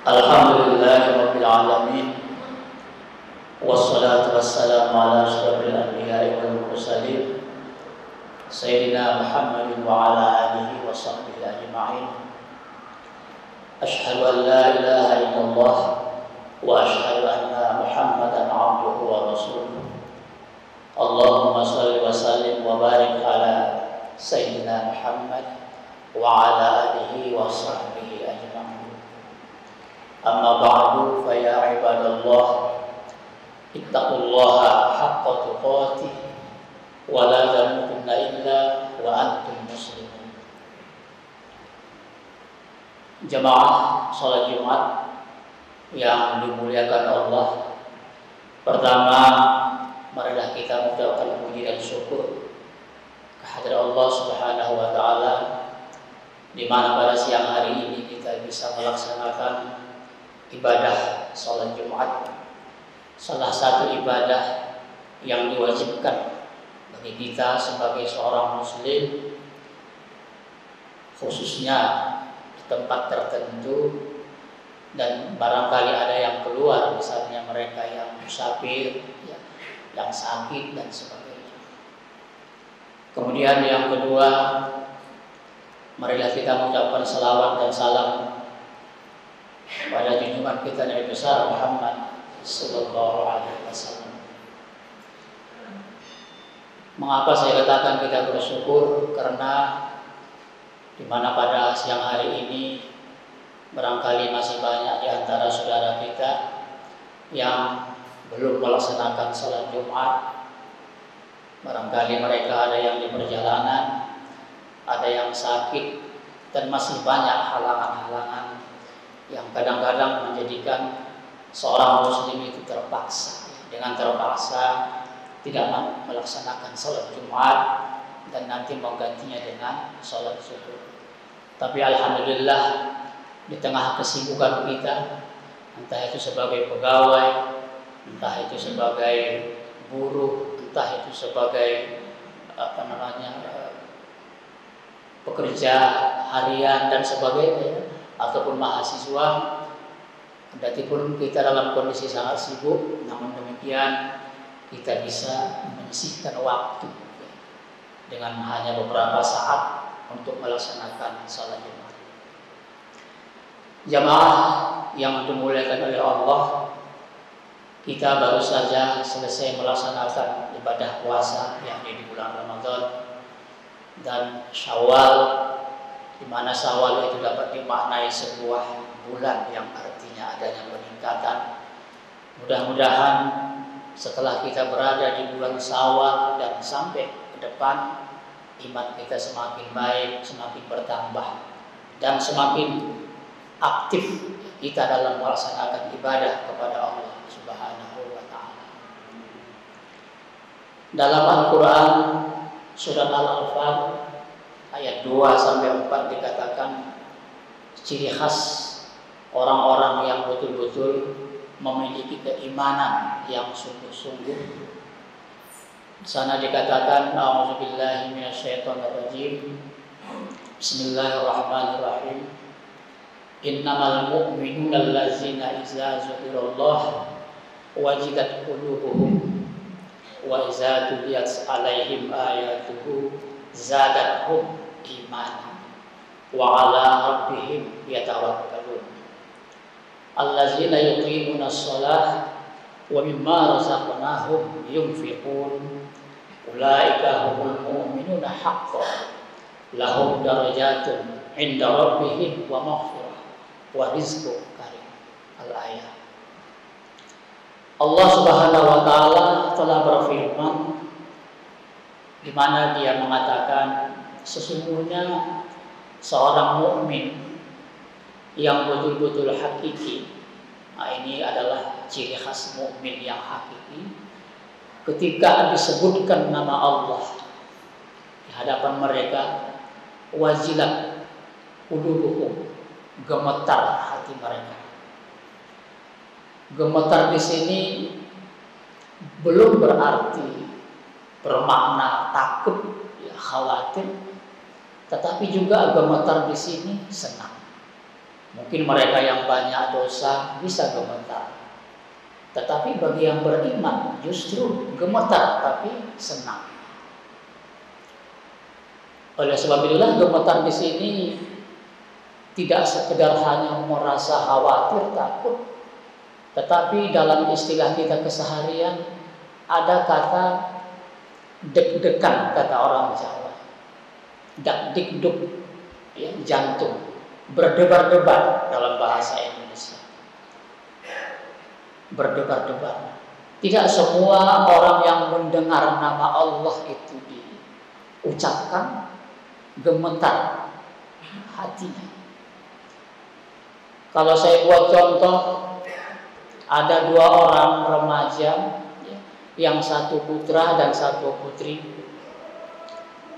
Alhamdulillahirabbil alamin. Wassalatu wassalamu ala asyrofil anbiya'i wal mursalin Sayyidina Muhammadin wa ala alihi wa sahbihi ajma'in. Asyhadu an la ilaha illallah wa asyhadu anna Muhammadan abduhu wa rasuluh. Allahumma shalli wa sallim wa barik ala Sayyidina Muhammad wa ala alihi wa sahbihi ajma'in. Amma ba'du, fa ya ibadallah, ittaqullaha haqqa tuqatih wa la tamutunna illa wa antum muslimun. Jamaah salat Jumat yang dimuliakan Allah, pertama marilah kita mengucapkan puji dan syukur kehadirat Allah Subhanahu wa taala, di mana pada siang hari ini kita bisa melaksanakan ibadah salat Jumat, salah satu ibadah yang diwajibkan bagi kita sebagai seorang muslim, khususnya di tempat tertentu dan barangkali ada yang keluar, misalnya mereka yang musafir, yang sakit dan sebagainya. Kemudian yang kedua, marilah kita mengucapkan selawat dan salam pada junjungan kita Nabi besar Muhammad sallallahu alaihi wasallam. Mengapa saya katakan kita bersyukur? Karena di mana pada siang hari ini barangkali masih banyak di antara saudara kita yang belum melaksanakan salat Jumat. Barangkali mereka ada yang di perjalanan, ada yang sakit, dan masih banyak halangan-halangan yang kadang-kadang menjadikan seorang muslim itu terpaksa, dengan terpaksa tidak melaksanakan salat Jumat dan nanti menggantinya dengan salat zuhur. Tapi alhamdulillah, di tengah kesibukan kita, entah itu sebagai pegawai, entah itu sebagai buruh, entah itu sebagai pekerja harian dan sebagainya, ataupun mahasiswa, kendati pun kita dalam kondisi sangat sibuk, namun demikian kita bisa menyisihkan waktu dengan hanya beberapa saat untuk melaksanakan salat Jumat. Jamaah yang dimuliakan oleh Allah, kita baru saja selesai melaksanakan ibadah puasa yang di bulan Ramadan dan Syawal, di mana Syawal itu dapat dimaknai sebuah bulan yang artinya adanya peningkatan. Mudah-mudahan setelah kita berada di bulan Syawal dan sampai ke depan, iman kita semakin baik, semakin bertambah, dan semakin aktif kita dalam melaksanakan ibadah kepada Allah Subhanahu wa ta'ala. Dalam Al-Quran surat Al-Anfal ayat 2-4 dikatakan ciri khas orang-orang yang betul-betul memiliki keimanan yang sungguh-sungguh. Di sana dikatakan, a'udzubillahi minasyaitonirrajim, bismillahirrahmanirrahim, innamal mu'minuna allazina idza dzukirallah wajilat qulubuhum wa idza tuliyat alaihim ayatuhu zadatuhum imanan wa ala rabbihim yatawakkalun allazina yuqimuna shalah wa mimma razaqnahum yunfiqun ulaika humul mu'minuna haqqan lahum darajatun 'inda rabbihim wa maghfirah wa rizqun karim. Al-ayat. Allah Subhanahu wa taala telah berfirman, di mana Dia mengatakan sesungguhnya seorang mukmin yang betul-betul hakiki. Nah, ini adalah ciri khas mukmin yang hakiki. Ketika disebutkan nama Allah di hadapan mereka, wajilat qulubuhum, gemetar hati mereka. Gemetar di sini belum berarti bermakna takut, khawatir, tetapi juga gemetar di sini senang. Mungkin mereka yang banyak dosa bisa gemetar. Tetapi bagi yang beriman justru gemetar tapi senang. Oleh sebab itulah gemetar di sini tidak sekedar hanya merasa khawatir, takut, tetapi dalam istilah kita keseharian ada kata deg-degan, kata orang Jawa. Dak-dikduk, ya, jantung berdebar-debar dalam bahasa Indonesia. Berdebar-debar. Tidak semua orang yang mendengar nama Allah itu diucapkan gemetar hatinya. Kalau saya buat contoh, ada 2 orang remaja, yang satu putra dan satu putri.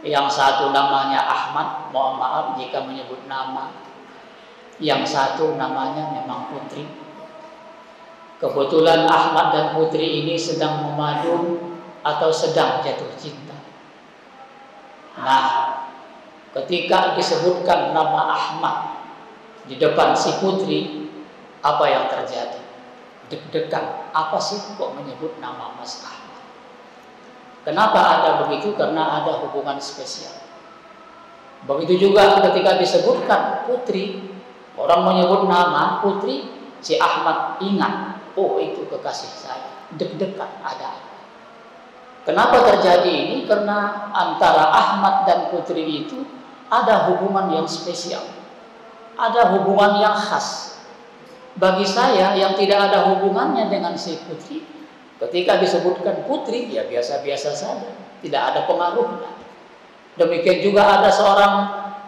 Yang satu namanya Ahmad, mohon maaf jika menyebut nama. Yang satu namanya memang Putri. Kebetulan Ahmad dan Putri ini sedang memadu atau sedang jatuh cinta. Nah, ketika disebutkan nama Ahmad di depan si Putri, apa yang terjadi? Deg-degan. Apa sih kok menyebut nama Mas Ahmad? Kenapa ada begitu? Karena ada hubungan spesial. Begitu juga ketika disebutkan Putri, orang menyebut nama Putri, si Ahmad ingat, oh itu kekasih saya. Deg-degan, ada apa? Kenapa terjadi ini? Karena antara Ahmad dan Putri itu ada hubungan yang spesial. Ada hubungan yang khas. Bagi saya yang tidak ada hubungannya dengan si Putri, ketika disebutkan Putri, ya biasa-biasa saja, tidak ada pengaruhnya. Demikian juga ada seorang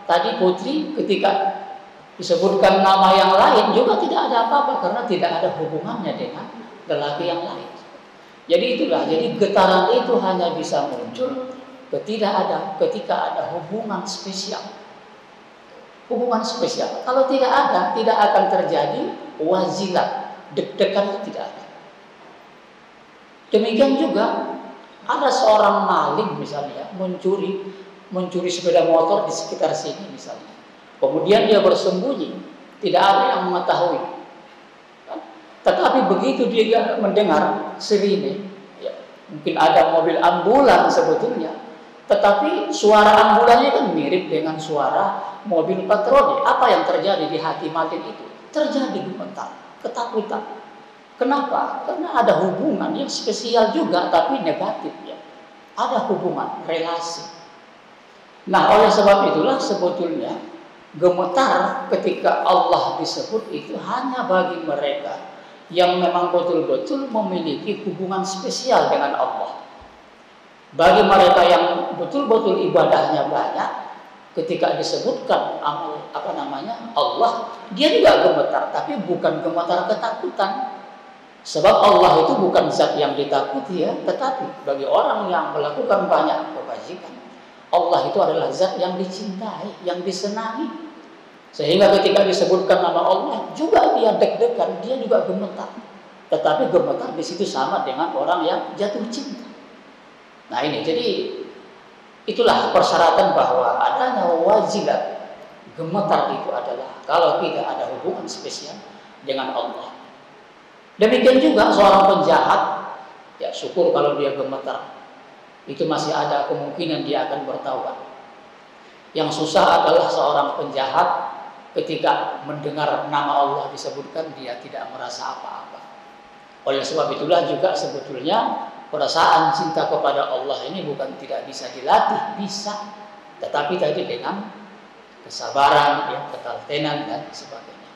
tadi Putri, ketika disebutkan nama yang lain juga tidak ada apa-apa, karena tidak ada hubungannya dengan lelaki yang lain. Jadi itulah, jadi getaran itu hanya bisa muncul ketika ada hubungan spesial. Hubungan spesial. Kalau tidak ada, tidak akan terjadi wazilat, deg-degan itu tidak ada. Demikian juga ada seorang maling misalnya mencuri sepeda motor di sekitar sini misalnya. Kemudian dia bersembunyi, tidak ada yang mengetahui. Tetapi begitu dia mendengar sirine, ya, mungkin ada mobil ambulan sebetulnya, tetapi suara ambulannya kan mirip dengan suara mobil patroli. Apa yang terjadi di hati maling itu? Terjadi gemetar, ketakutan. Kenapa? Karena ada hubungan yang spesial juga, tapi negatif ya. Ada hubungan, relasi. Nah, oleh sebab itulah sebetulnya gemetar ketika Allah disebut itu hanya bagi mereka yang memang betul-betul memiliki hubungan spesial dengan Allah. Bagi mereka yang betul-betul ibadahnya banyak, ketika disebutkan Allah, dia juga gemetar, tapi bukan gemetar ketakutan. Sebab Allah itu bukan zat yang ditakuti ya, tetapi bagi orang yang melakukan banyak kebajikan, Allah itu adalah zat yang dicintai, yang disenangi. Sehingga ketika disebutkan nama Allah juga dia deg-degan, dia juga gemetar. Tetapi gemetar di situ sama dengan orang yang jatuh cinta. Nah ini, jadi itulah persyaratan bahwa adanya wazilat, gemetar itu adalah kalau tidak ada hubungan spesial dengan Allah. Demikian juga seorang penjahat, ya syukur kalau dia gemetar. Itu masih ada kemungkinan dia akan bertaubat. Yang susah adalah seorang penjahat ketika mendengar nama Allah disebutkan dia tidak merasa apa-apa. Oleh sebab itulah juga sebetulnya perasaan cinta kepada Allah ini bukan tidak bisa dilatih, bisa. Tetapi tadi dengan kesabaran, ya, keteltenan dan sebagainya.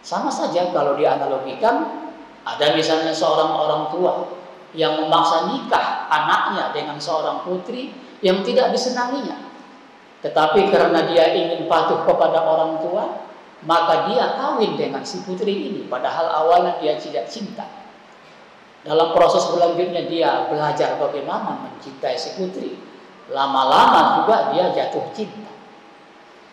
Sama saja kalau dianalogikan, ada misalnya seorang orang tua yang memaksa nikah anaknya dengan seorang putri yang tidak disenanginya. Tetapi karena dia ingin patuh kepada orang tua, maka dia kawin dengan si putri ini. Padahal awalnya dia tidak cinta. Dalam proses selanjutnya dia belajar bagaimana mencintai si putri. Lama-lama juga dia jatuh cinta.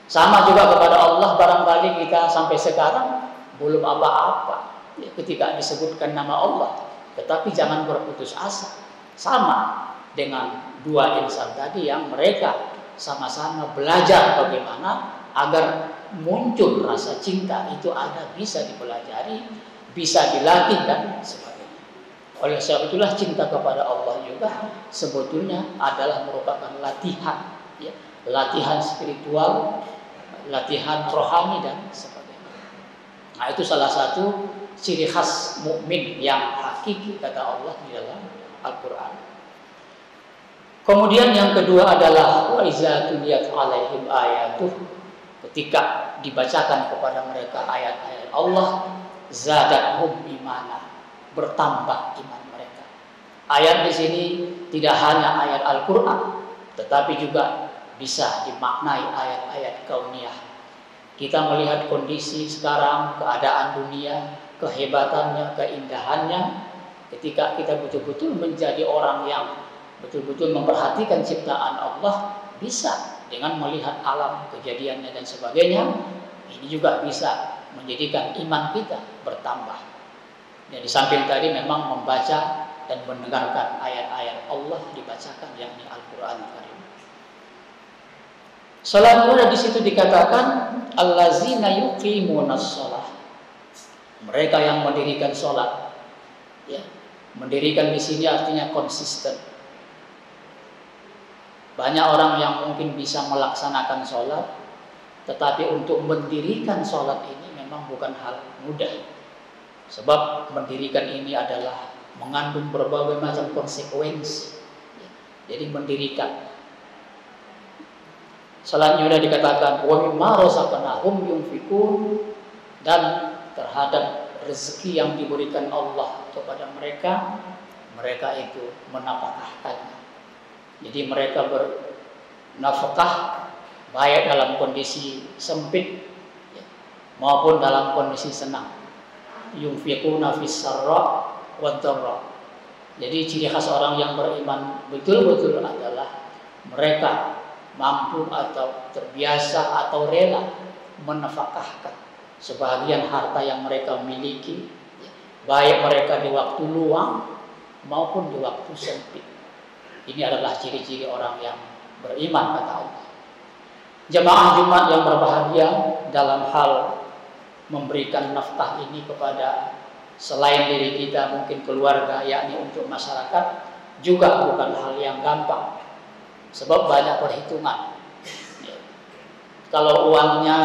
Sama juga kepada Allah, barangkali kita sampai sekarang belum apa-apa ya, ketika disebutkan nama Allah. Tetapi jangan berputus asa. Sama dengan 2 insan tadi yang mereka sama-sama belajar bagaimana agar muncul rasa cinta itu ada, bisa dipelajari, bisa dilatih dan sebagainya. Oleh sebab itulah cinta kepada Allah juga sebetulnya adalah merupakan latihan, ya, latihan spiritual, latihan rohani dan sebagainya. Nah, itu salah satu ciri khas mukmin yang hakiki kata Allah di dalam Al-Quran. Kemudian yang kedua adalah wa iza tuliyat alaihim ayatuh, ketika dibacakan kepada mereka ayat-ayat Allah, zadatuhum imana, bertambah iman mereka. Ayat di sini tidak hanya ayat Al-Quran, tetapi juga bisa dimaknai ayat-ayat kauniyah. Kita melihat kondisi sekarang, keadaan dunia, kehebatannya, keindahannya, ketika kita betul-betul menjadi orang yang betul-betul memperhatikan ciptaan Allah, bisa dengan melihat alam, kejadiannya dan sebagainya, ini juga bisa menjadikan iman kita bertambah. Dan di samping tadi memang membaca dan mendengarkan ayat-ayat Allah dibacakan, yakni Al-Quran Karim. Selanjutnya di situ dikatakan allazina yuqimunas shalah, mereka yang mendirikan sholat. Ya, mendirikan di sini artinya konsisten. Banyak orang yang mungkin bisa melaksanakan sholat, tetapi untuk mendirikan sholat ini memang bukan hal mudah. Sebab mendirikan ini adalah mengandung berbagai macam konsekuensi. Jadi mendirikan. Selanjutnya dikatakan wa mimma razaqnahum yunfikun, dan terhadap rezeki yang diberikan Allah kepada mereka, mereka itu menafkahkannya. Jadi mereka bernafkah baik dalam kondisi sempit maupun dalam kondisi senang. Yunfikuna fis sarra wad dharra. Jadi ciri khas orang yang beriman betul-betul adalah mereka mampu atau terbiasa atau rela menafkahkan sebagian harta yang mereka miliki, baik mereka di waktu luang maupun di waktu sempit. Ini adalah ciri-ciri orang yang beriman kata Allah. Jemaah Jumat yang berbahagia, dalam hal memberikan nafkah ini kepada selain diri kita, mungkin keluarga, yakni untuk masyarakat, juga bukan hal yang gampang. Sebab banyak perhitungan. Kalau uangnya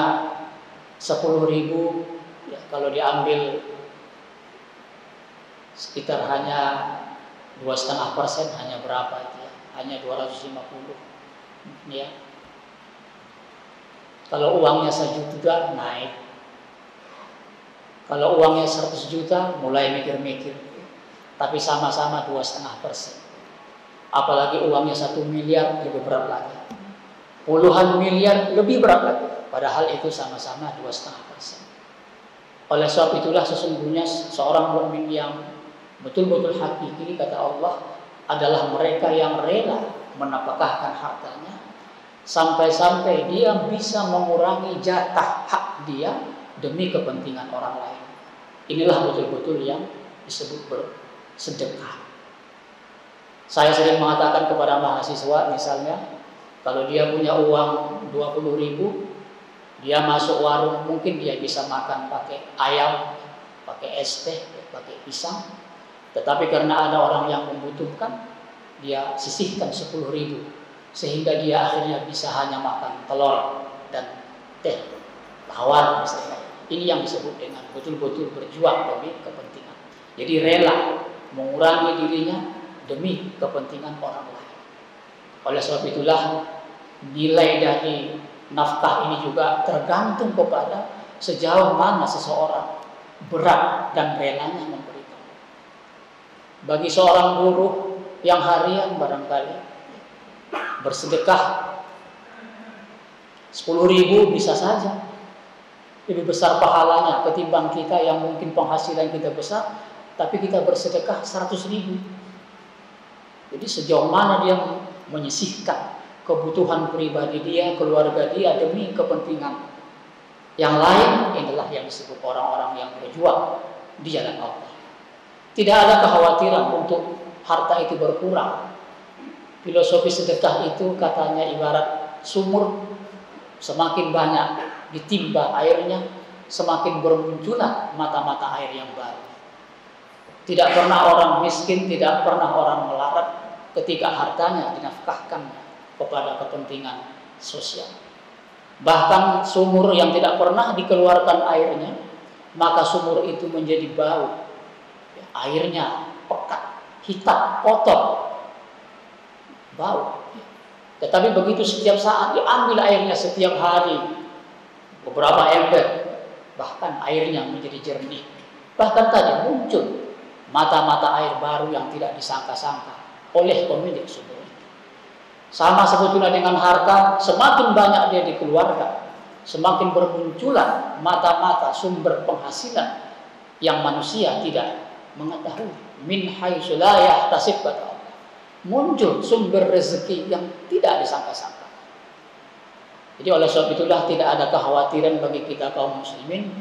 10.000, ya, kalau diambil sekitar hanya 2,5%, hanya berapa itu ya? Hanya 250, ya. Kalau uangnya 1 juta naik. Kalau uangnya 100 juta mulai mikir-mikir. Tapi sama-sama 2,5%. Apalagi uangnya 1 miliar lebih berat lagi. Puluhan miliar lebih berat lagi. Padahal itu sama-sama 2,5%. Oleh sebab itulah sesungguhnya seorang mukmin yang betul-betul hakiki kata Allah adalah mereka yang rela menafkahkan hartanya sampai-sampai dia bisa mengurangi jatah hak dia demi kepentingan orang lain. Inilah betul-betul yang disebut bersedekah. Saya sering mengatakan kepada mahasiswa misalnya, kalau dia punya uang 20.000, dia masuk warung, mungkin dia bisa makan pakai ayam, pakai es teh, pakai pisang. Tetapi karena ada orang yang membutuhkan, dia sisihkan 10.000, sehingga dia akhirnya bisa hanya makan telur dan teh tawar misalnya. Ini yang disebut dengan betul-betul berjuang demi kepentingan. Jadi rela mengurangi dirinya demi kepentingan orang lain. Oleh sebab itulah nilai dari nafkah ini juga tergantung kepada sejauh mana seseorang berat dan relanya memberikan. Bagi seorang buruh yang harian barangkali bersedekah 10.000 bisa saja lebih besar pahalanya ketimbang kita yang mungkin penghasilan kita besar, tapi kita bersedekah 100.000. Jadi sejauh mana dia menyisihkan kebutuhan pribadi dia, keluarga dia demi kepentingan yang lain, inilah yang disebut orang-orang yang berjuang di jalan Allah. Tidak ada kekhawatiran untuk harta itu berkurang. Filosofi sedekah itu katanya ibarat sumur, semakin banyak ditimba airnya, semakin bermunculan mata-mata air yang baru. Tidak pernah orang miskin, tidak pernah orang melarat ketika hartanya dinafkahkan kepada kepentingan sosial. Bahkan sumur yang tidak pernah dikeluarkan airnya, maka sumur itu menjadi bau. Airnya pekat, hitam, kotor, bau. Tetapi begitu setiap saat diambil airnya setiap hari, beberapa ember, bahkan airnya menjadi jernih. Bahkan tadi muncul mata-mata air baru yang tidak disangka-sangka oleh pemilik sumur. Sama sebetulnya dengan harta, semakin banyak dia dikeluarkan, semakin bermunculan mata-mata sumber penghasilan yang manusia tidak mengetahui. Min haitsu la yahtasib, kata Allah. Muncul sumber rezeki yang tidak disangka-sangka. Jadi oleh sebab itulah tidak ada kekhawatiran bagi kita kaum muslimin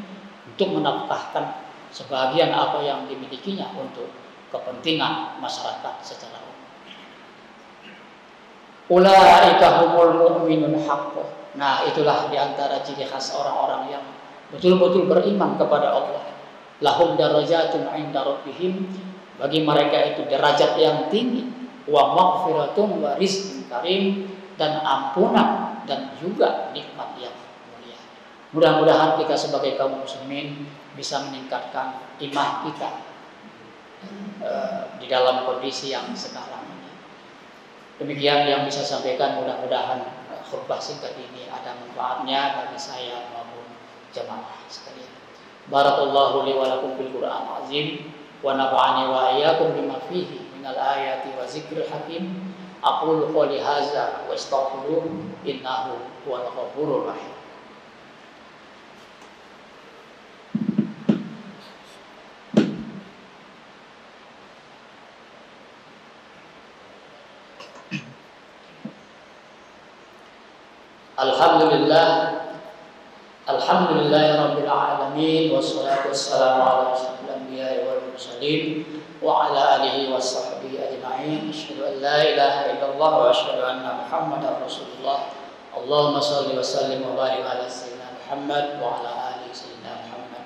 untuk menafkahkan sebagian apa yang dimilikinya untuk kepentingan masyarakat secara umum. Ulaika humul mu'minun haqqan. Nah, itulah diantara ciri khas orang-orang yang betul-betul beriman kepada Allah. Lahum darajatun 'inda rabbihim, bagi mereka itu derajat yang tinggi, wa maghfiratun wa rizqun karim, dan ampunan dan juga nikmat yang mulia. Mudah-mudahan kita sebagai kaum muslimin bisa meningkatkan iman kita di dalam kondisi yang sekarang ini. Demikian yang bisa sampaikan, mudah-mudahan khutbah singkat ini ada manfaatnya bagi saya maupun jemaah sekalian. Barakallahu li wa lakum bil Qur'an azim wa nafa'ani wa iyyakum bima fihi minal ayati wa zikril hakim. Aqulu qouli hadza wa astaghfiruh innahu huwal ghafurur rahim. Alhamdulillahirabbil alamin, wassalatu wassalamu ala asyrofil anbiya'i wal mursalin wa ala alihi washabbihi ajma'in. Asyhadu an la ilaha illallah wa asyhadu anna Muhammadar Rasulullah. Allahumma shalli wa sallim wa barik ala sayyidina Muhammad wa ala ali sayyidina Muhammad.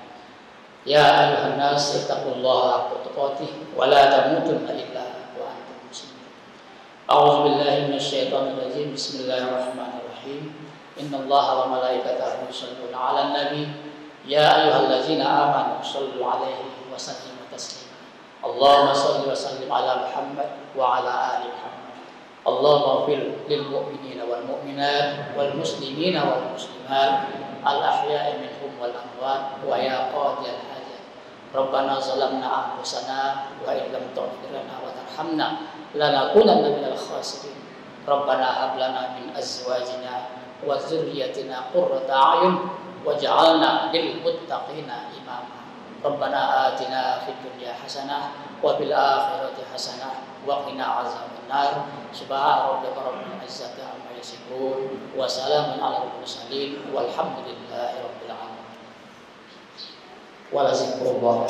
Ya ayyuhan nas ittaqullaha haqqa tuqatih wa la tamutunna illa wa antum muslimun. A'udzu billahi minasyaitonir rajim. Bismillahirrahmanirrahim. Innallaha wa malaikatahu yusholluna 'alan nabi ya ayyuhallazina amanu shallu 'alaihi wa sallimu taslima. Allahumma shalli wa sallim ala Muhammad wa ala ali Muhammad. Allahumma ighfir lil mu'minina wal mu'minat wal muslimina wal muslimat al ahya'i minhum wal amwat wa ya qadiyal hajat. Rabbana zalamna anfusana wa illam taghfir lana wa tarhamna lanakunanna minal khasirin. Rabbana hab lana min azwajina wa dzurriyyatina qurrata a'yun waj'alna lil muttaqina imama. Rabbana atina fid dunya hasanah wa fil akhirati hasanah wa qina azabannar. Subhana rabbika rabbil izzati amma yasifun wa salamun alal mursalin walhamdulillahi rabbil alamin. Wa la zikrullah